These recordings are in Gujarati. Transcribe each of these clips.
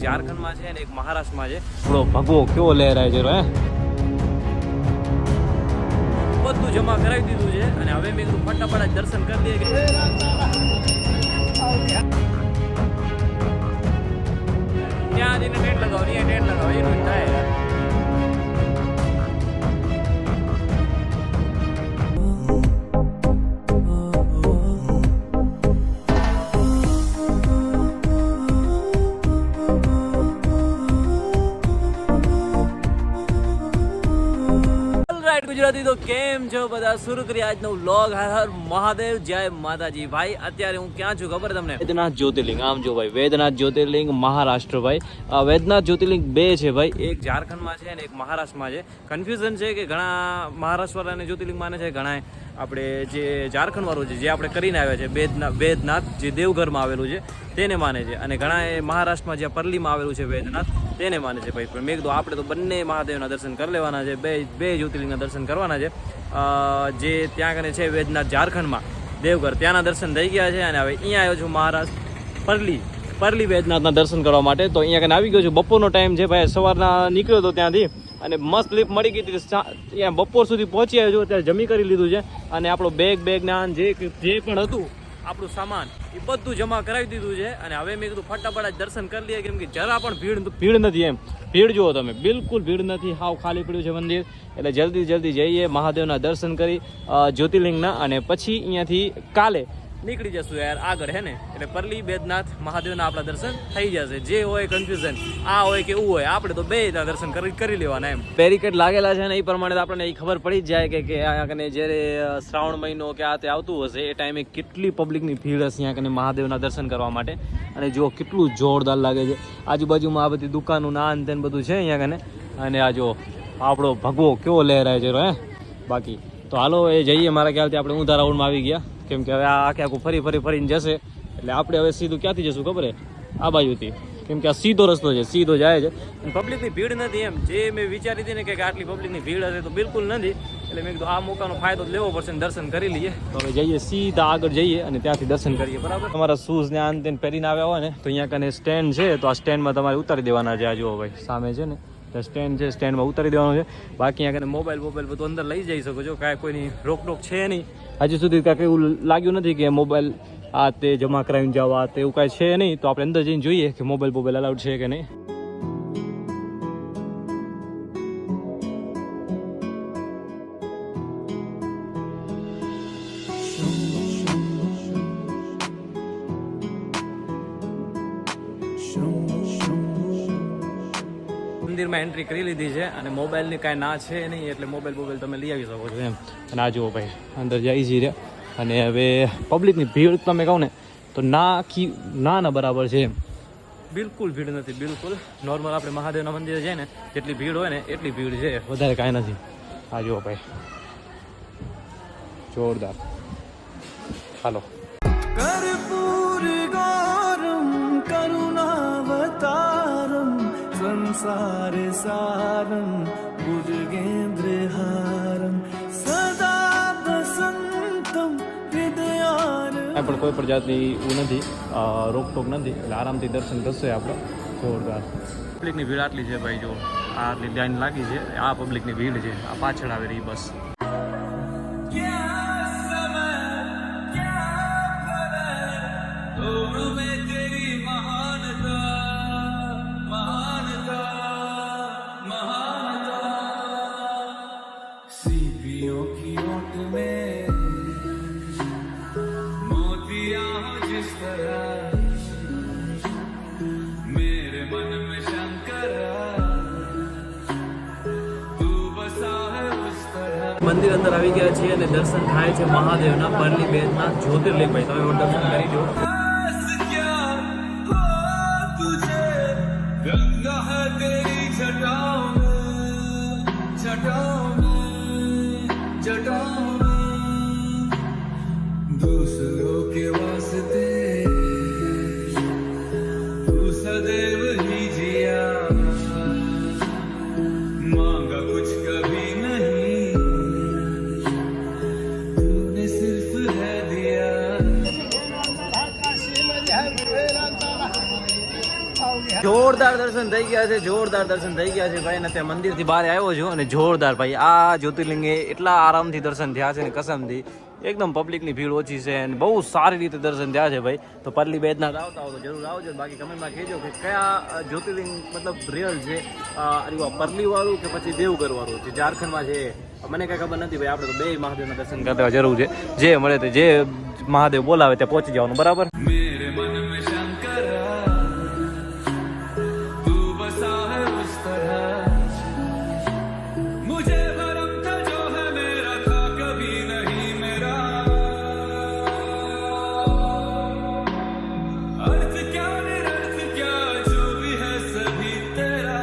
ઝારખંડમાં છે ને એક મહારાષ્ટ્રમાં છે. થોડો ભગવો કેવો લહેરાય છે હે. બધું જમા કરાવી દીધું છે અને હવે મેં કીધું ફટાફટ દર્શન કરી દઈએ. ત્યાં જઈને ટેન્ટ લગાવો, ત્યાં ટેન્ટ લગાવો, એનું થાય. ગુજરાતી તો કેમ છો બધા? શરૂ કરી આજનો વ્લોગ. હર હર મહાદેવ, જય માતાજી. ભાઈ અત્યારે હું ક્યાં છું ખબર તમને? વેદનાથ જ્યોતિર્લિંગ. આમ જો ભાઈ, વેદનાથ જ્યોતિર્લિંગ મહારાષ્ટ્ર. ભાઈ વેદનાથ જ્યોતિર્લિંગ બે છે ભાઈ, એક ઝારખંડમાં છે અને એક મહારાષ્ટ્રમાં છે. કન્ફ્યુઝન છે કે ઘણા મહારાષ્ટ્રવાળાને જ્યોતિર્લિંગ માને છે, ઘણા આપણે જે ઝારખંડ વાળું છે, જે આપણે કરીને આવ્યા છે વેદનાથ, જે દેવઘરમાં આવેલું છે તેને માને છે, અને ઘણા મહારાષ્ટ્રમાં જે પરલીમાં આવેલું છે વેદનાથ તેને માને છે ભાઈ. પણ મેં કીધું આપણે તો બંને મહાદેવના દર્શન કરી લેવાના છે, બે જ્યોતિર્લિંગના દર્શન કરવાના છે. જે ત્યાં કને છે વેદનાથ ઝારખંડમાં દેવઘર, ત્યાંના દર્શન થઈ ગયા છે અને હવે અહીંયા આવ્યો છું મહારાષ્ટ્ર પરલી વેદનાથના દર્શન કરવા માટે. તો અહીંયા કને આવી ગયો છું. બપોરનો ટાઈમ છે ભાઈ, સવારના નીકળ્યો હતો ત્યાંથી અને મસ્ત લિફ્ટ મળી ગઈ હતી. ત્યાં બપોર સુધી પહોંચી આવ્યો છું. અત્યારે જમી કરી લીધું છે અને આપણો બેગ નાન જે પણ હતું આપણું સામાન એ બધું જમા કરાવી દીધું છે અને હવે મેં કીધું ફટાફટ દર્શન કરી લઈએ, કેમ કે જરા પણ ભીડ નથી. એમ ભીડ જુઓ તમે, બિલકુલ ભીડ નથી, હાવ ખાલી પડ્યું છે મંદિર. એટલે જલ્દી જઈએ મહાદેવના દર્શન કરી જ્યોતિર્લિંગના, અને પછી અહીંયાથી કાલે નીકળી જશું યાર આગળ, હે ને. એટલે પરલી વેદનાથ મહાદેવના આપણા દર્શન થઈ જશે. જે હોય કન્ફ્યુઝન આ હોય કે એવું હોય, આપણે તો બે દર્શન કરી લેવાના. એમ બેરિકેડ લાગેલા છે ને એ પ્રમાણે આપણને એ ખબર પડી જ જાય કે અહીંયા કને જ્યારે શ્રાવણ મહિનો કે આ તે આવતું હશે એ ટાઈમે કેટલી પબ્લિકની ભીડ હશે અહીંયા કને મહાદેવના દર્શન કરવા માટે. અને જો કેટલું જોરદાર લાગે છે. આજુબાજુમાં આ બધી દુકાનો નાન તેન બધું છે અહીંયા કને. અને આ જો આપણો ભગવો કેવો લહેરાય છે હે. બાકી તો હાલો એ જઈએ. મારા ખ્યાલથી આપણે ઊંધા રાઉન્ડમાં આવી ગયા, કેમ કે હવે આ આખું ફરીને જશે. એટલે આપણે હવે સીધું ક્યાંથી જશું ખબર હે? આ બાજુથી, કેમ કે આ સીધો રસ્તો છે, સીધો જાય છે. પબ્લિકની ભીડ નથી. એમ જે મેં વિચારી હતી ને કે આટલી પબ્લિકની ભીડ હશે તો બિલકુલ નથી. એટલે મેં કીધું આ મોકાનો ફાયદો લેવો પડશે ને દર્શન કરી લઈએ. તો હવે જઈએ સીધા આગળ જઈએ અને ત્યાંથી દર્શન કરીએ. બરાબર, તમારા શૂઝ ને આન તેન પહેરીને આવ્યા હોય ને તો અહીંયા કને સ્ટેન્ડ છે, તો આ સ્ટેન્ડમાં તમારે ઉતારી દેવાના છે. આ જુઓ ભાઈ સામે છે ને સ્ટેન્ડ છે, સ્ટેન્ડમાં ઉતારી દેવાનું છે. બાકી અહીંયા કને મોબાઈલ બધું અંદર લઈ જઈ શકો છો, કાંઈ કોઈની રોકટોક છે નહીં. હજી સુધી કાંઈ એવું લાગ્યું નથી કે મોબાઈલ આ તે જમા કરાવીને જાઓ, આ તે એવું કાંઈ છે નહીં. તો આપણે અંદર જઈને જોઈએ કે મોબાઈલ અલાઉડ છે કે નહીં. મંદિરમાં એન્ટ્રી કરી લીધી છે અને મોબાઈલની કાંઈ ના છે નહીં, એટલે મોબાઈલ તમે લઈ આવી શકો છો એમ. અને આ જુઓ ભાઈ અંદર જઈ જઈ રહ્યા. અને હવે પબ્લિકની ભીડ તમે કહો ને તો ના બરાબર છે એમ, બિલકુલ ભીડ નથી. બિલકુલ નોર્મલ આપણે મહાદેવના મંદિરે જાય ને જેટલી ભીડ હોય ને એટલી ભીડ છે, વધારે કાંઈ નથી. આ જુઓ ભાઈ જોરદાર. હાલો संसारे सारं भुजगेन्द्रहारं सदा वसन्तं हृदयारं. પણ કોઈ પણ જાતની એવું નથી, રોકટોક નથી, એટલે આરામથી દર્શન કરશે આપણે. જોરદાર પબ્લિકની ભીડ આટલી છે ભાઈ. જો આટલી લાઈન લાગી છે, આ પબ્લિકની ભીડ છે. આ પાછળ આવે રહી બસ. મંદિર અંદર આવી ગયા છીએ અને દર્શન થાય છે મહાદેવના પરલી વેદનાથ જ્યોતિર્લિંગ. ભાઈ તમે દર્શન કરી દો. दूसरों के वास्ते तू सदैव ही जिया, मांगा कुछ कभी नहीं, तूने सिर्फ है दिया. જોરદાર દર્શન થઈ ગયા છે, જોરદાર દર્શન થઈ ગયા છે ભાઈ. ને ત્યાં મંદિરથી બહાર આવ્યો છું અને જોરદાર ભાઈ આ જ્યોતિર્લિંગે એટલા આરામથી દર્શન થયા છે ને કસમથી. એકદમ પબ્લિકની ભીડ ઓછી છે અને બહુ સારી રીતે દર્શન થયા છે ભાઈ. તો પરલી બેદનાથ આવતા હો તો જરૂર આવજો. બાકી કમેન્ટમાં કહેજો કે કયા જ્યોતિર્લિંગ મતલબ રિયલ છે, પરલી વાળું કે પછી દેવગઢ વાળું જે ઝારખંડમાં છે. મને કઈ ખબર નથી ભાઈ. આપણે તો બે મહાદેવના દર્શન કરવા જરૂર છે. જે મળે તે જે મહાદેવ બોલાવે ત્યાં પહોંચી જવાનું, બરાબર. मेरे मन में शंकर तू बसा है उस तरह मुझे भरम था जो है मेरा था कभी नहीं मेरा अर्थ क्या निरर्थ क्या जो भी है सभी तेरा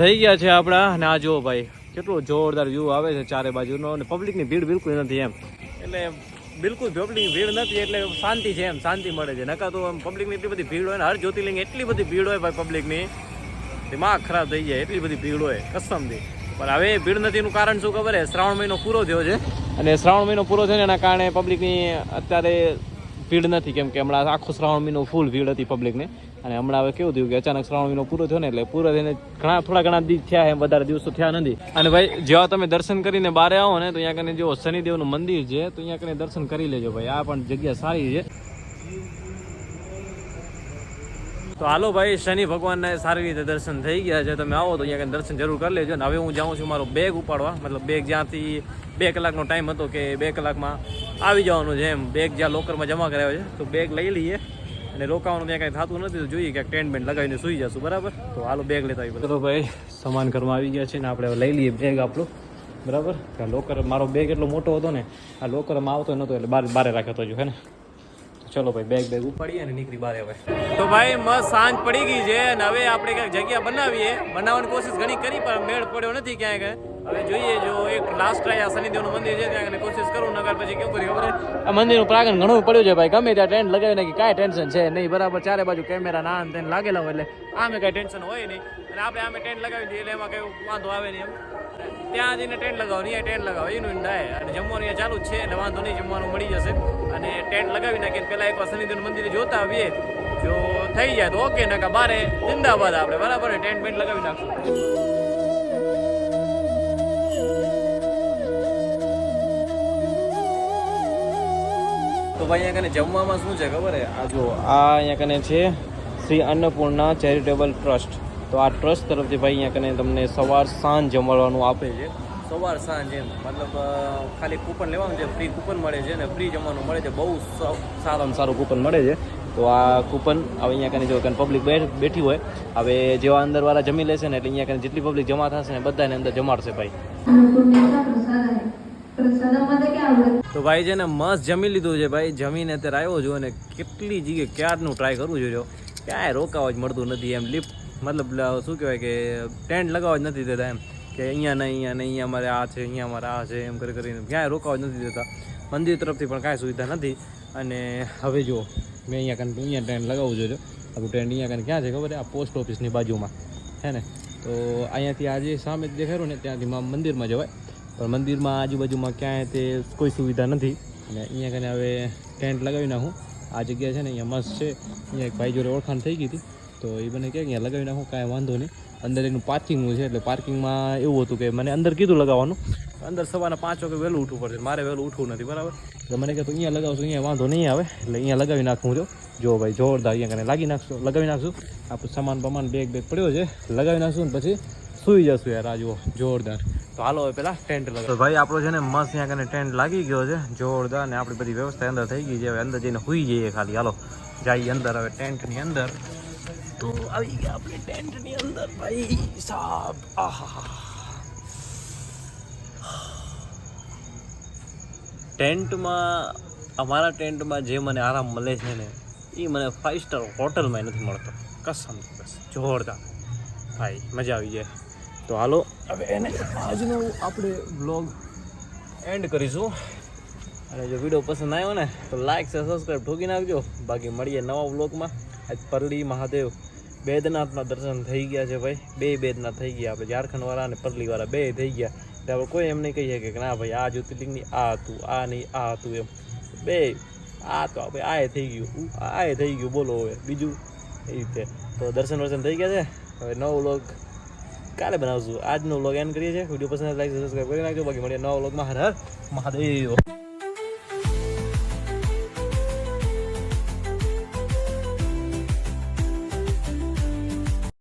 થઈ ગયા છે આપણા. અને આ જુઓ ભાઈ કેટલો જોરદાર વ્યૂ આવે છે ચારે બાજુનો. અને પબ્લિકની ભીડ બિલકુલ નથી એમ, એટલે બિલકુલ પબ્લિક ભીડ નથી એટલે શાંતિ છે એમ, શાંતિ મળે છે. નકા તો આમ પબ્લિકની એટલી બધી ભીડ હોય ને, હર જ્યોતિર્લિંગ એટલી બધી ભીડ હોય ભાઈ પબ્લિકની, દિમાગ ખરાબ થઈ જાય એટલી બધી ભીડ હોય કસમથી. પણ હવે ભીડ નથી એનું કારણ શું ખબર છે? શ્રાવણ મહિનો પૂરો થયો છે અને શ્રાવણ મહિનો પૂરો થયો ને એના કારણે પબ્લિકની અત્યારે ભીડ નથી. કેમ કે હમણાં આખો શ્રાવણ મહિનો ફૂલ ભીડ હતી પબ્લિકને. અને હમણાં હવે કેવું થયું કે અચાનક શ્રાવણ મહિનો પૂરો થયો ને એટલે પૂરો થઈને થોડા ઘણા દિવસ થયા એમ, વધારે દિવસો થયા નથી. અને ભાઈ જેવા તમે દર્શન કરીને બહાર આવો ને તો અહીંયા કને જો શનિદેવનું મંદિર છે તો અહીંયા કને દર્શન કરી લેજો ભાઈ. આ પણ જગ્યા સારી છે. તો હાલો ભાઈ, શનિ ભગવાનને સારી રીતે દર્શન થઈ ગયા છે. તમે આવો તો અહીંયા દર્શન જરૂર કરી લેજો. ને હવે હું જાઉં છું મારો બેગ ઉપાડવા, મતલબ બેગ જ્યાંથી 2 કલાકનો ટાઈમ હતો કે 2 કલાકમાં આવી જવાનું છે એમ. બેગ જ્યાં લોકરમાં જમા કરાવ્યો છે તો બેગ લઈ લઈએ. અને રોકાવાનું ત્યાં કાંઈ થતું નથી તો જોઈએ કે ટેન્ટ બેન્ટ લગાવીને સૂઈ જશું, બરાબર. તો હાલો બેગ લેતા આવી. ચલો ભાઈ, સામાન ઘરમાં આવી ગયા છે ને આપણે લઈ લઈએ બેગ આપણું, બરાબર. લોકર મારો બેગ એટલો મોટો હતો ને, આ લોકરમાં આવતો નહોતો એટલે બારે રાખ્યો હતો હે ને. ચલો ભાઈ બેગ ઉપાડીએ અને નીકળી બહાર હવે. તો ભાઈ મસ્ત સાંજ પડી ગઈ છે અને હવે આપણે કંઈક જગ્યા બનાવવાની કોશિશ ઘણી કરી પણ મેળ પડ્યો નથી ક્યાંય. હવે જોઈએ, જો એક લાસ્ટ ટ્રાય આ શનિદેવનું મંદિર છે ત્યાં કોશિશ કરું, નગર પછી કેવું કરી ખબર. આ મંદિરનું પ્રાંગણ ઘણું પડ્યું છે ભાઈ. ગમે ત્યાં ટેન્ટ લગાવી નાખી, કાંઈ ટેન્શન છે નહીં, બરાબર. ચારે બાજુ કેમેરા ના તેને લાગેલા હોય એટલે આમે કાંઈ ટેન્શન હોય નહીં. અને આપણે આમે ટેન્ટ લગાવી દઈએ એટલે એમાં કંઈ વાંધો આવે નહીં એમ. ત્યાં જઈને ટેન્ટ લગાવો, અહીંયા ટેન્ટ લગાવો એનું થાય. અને જમવાનું અહીંયા ચાલુ જ છે એટલે વાંધો નહીં, જમવાનું મળી જશે. અને ટેન્ટ લગાવી નાખીને પહેલાં એકવાર શનિદેવનું મંદિરે જોતા આવીએ, જો થઈ જાય તો ઓકે, નકા બારે જિંદાબાદ આપણે, બરાબર. ટેન્ટ બેન્ટ લગાવી નાખશું. તો ભાઈ અહીંયા કને જમવામાં શું છે ખબર છે? આ જો આ અહીંયા કને છે શ્રી અન્નપૂર્ણા ચેરિટેબલ ટ્રસ્ટ. તો આ ટ્રસ્ટ તરફથી ભાઈ અહીંયા કને તમને સવાર સાંજ જમવાનું આપે છે. સવાર સાંજ એમ, મતલબ ખાલી કૂપન લેવાનું છે, ફ્રી કૂપન મળે છે ને ફ્રી જમવાનું મળે છે. બહુ સારામાં સારું કૂપન મળે છે. તો આ કૂપન હવે અહીંયા કને જો પબ્લિક બેઠી હોય, હવે જેવા અંદરવાળા જમી લેશે ને એટલે અહીંયા કને જેટલી પબ્લિક જમા થશે ને બધાને અંદર જમાડશે ભાઈ. તો ભાઈ છે ને મસ્ત જમી લીધું છે ભાઈ. જમીને અત્યારે આવ્યો છું અને કેટલી જગ્યાએ ક્યારનું ટ્રાય કરું છું, જો ક્યાંય રોકાવા જ મળતું નથી એમ. લિફ્ટ મતલબ શું કહેવાય કે ટેન્ટ લગાવવા જ નથી દેતા એમ, કે અહીંયા નહીં અહીંયા અમારે આ છે, અહીંયા અમારે આ છે, એમ કરીને ક્યાંય રોકાવા જ નથી દેતા. મંદિર તરફથી પણ કાંઈ સુવિધા નથી. અને હવે જો મેં અહીંયા ટેન્ટ લગાવવું જોઈએ. આપણું ટેન્ટ અહીંયા ક્યાં છે ખબર છે? આ પોસ્ટ ઓફિસની બાજુમાં છે ને. તો અહીંયાથી આજે સામે દેખાડું ને ત્યાંથી મંદિરમાં જવાય, પણ મંદિરમાં આજુબાજુમાં ક્યાંય તે કોઈ સુવિધા નથી. અને અહીંયા કને હવે ટેન્ટ લગાવી નાખું. આ જગ્યા છે ને અહીંયા મસ્ત છે. અહીંયા એક ભાઈ જોડે ઓળખાણ થઈ ગઈ હતી તો એ મને કહે અહીંયા લગાવી નાખું, કાંઈ વાંધો નહીં. અંદર એનું પાર્કિંગનું છે એટલે પાર્કિંગમાં એવું હતું કે મને અંદર કીધું લગાવવાનું. અંદર સવારના 5 વાગે વહેલું ઉઠવું પડશે, મારે વહેલું ઉઠવું નથી, બરાબર. એટલે મને કહેતું અહીંયા લગાવશું, અહીંયા વાંધો નહીં આવે એટલે અહીંયા લગાવી નાખું. જો ભાઈ જોરદાર અહીંયા કને લગાવી નાખશું. આપણું સામાન બેગ પડ્યો છે, લગાવી નાખશું ને પછી સૂઈ જશું યાર. આ જુઓ જોરદાર. તો હાલો હવે પેલા ટેન્ટ લગાવ. તો ભાઈ આપણો છે ને મસ્ત અહીંયા કને ટેન્ટ લાગી ગયો છે જોરદાર. અને આપણી બધી વ્યવસ્થા અંદર થઈ ગઈ છે. હવે અંદર જઈને સૂઈ જઈએ ખાલી. હાલો જઈએ અંદર હવે ટેન્ટની અંદર. તો આવી ગયા આપણે ટેન્ટની અંદર ભાઈ સાહેબ. ટેન્ટમાં અમારા ટેન્ટમાં જે મને આરામ મળે છે ને એ મને 5 સ્ટાર હોટલમાં નથી મળતો કસમ. બસ જોરદાર ભાઈ, મજા આવી જાય. તો હાલો હવે એને આજનો આપણે બ્લોગ એન્ડ કરીશું. અને જો વિડીયો પસંદ આવ્યો ને તો લાઈક છે, સબસ્ક્રાઈબ ઠોકી નાખજો. બાકી મળીએ નવા બ્લોગમાં. આજ પરલી મહાદેવ બેદનાથના દર્શન થઈ ગયા છે ભાઈ. 2 બેદનાથ થઈ ગયા આપણે, ઝારખંડવાળા અને પરલીવાળા 2 થઈ ગયા. એટલે આપણે કોઈ એમ નહીં કહીએ કે ના ભાઈ આ જ્યોતિર્લિંગની આ હતું, આ નહીં આ હતું એમ. 2 આ તો આપણે આ થઈ ગયું થઈ ગયું બોલો હવે બીજું એ રીતે તો દર્શન થઈ ગયા છે. હવે નવો વ્લોગ કાલે બનાવશું. આજનો વ્લોગ એન્ડ કરીએ છીએ. વિડીયો પસંદ લાઈક સબસ્ક્રાઈબ કરી નાખજો. બાકી મળીએ નવા વ્લોગમાં. હર હર મહાદેવ.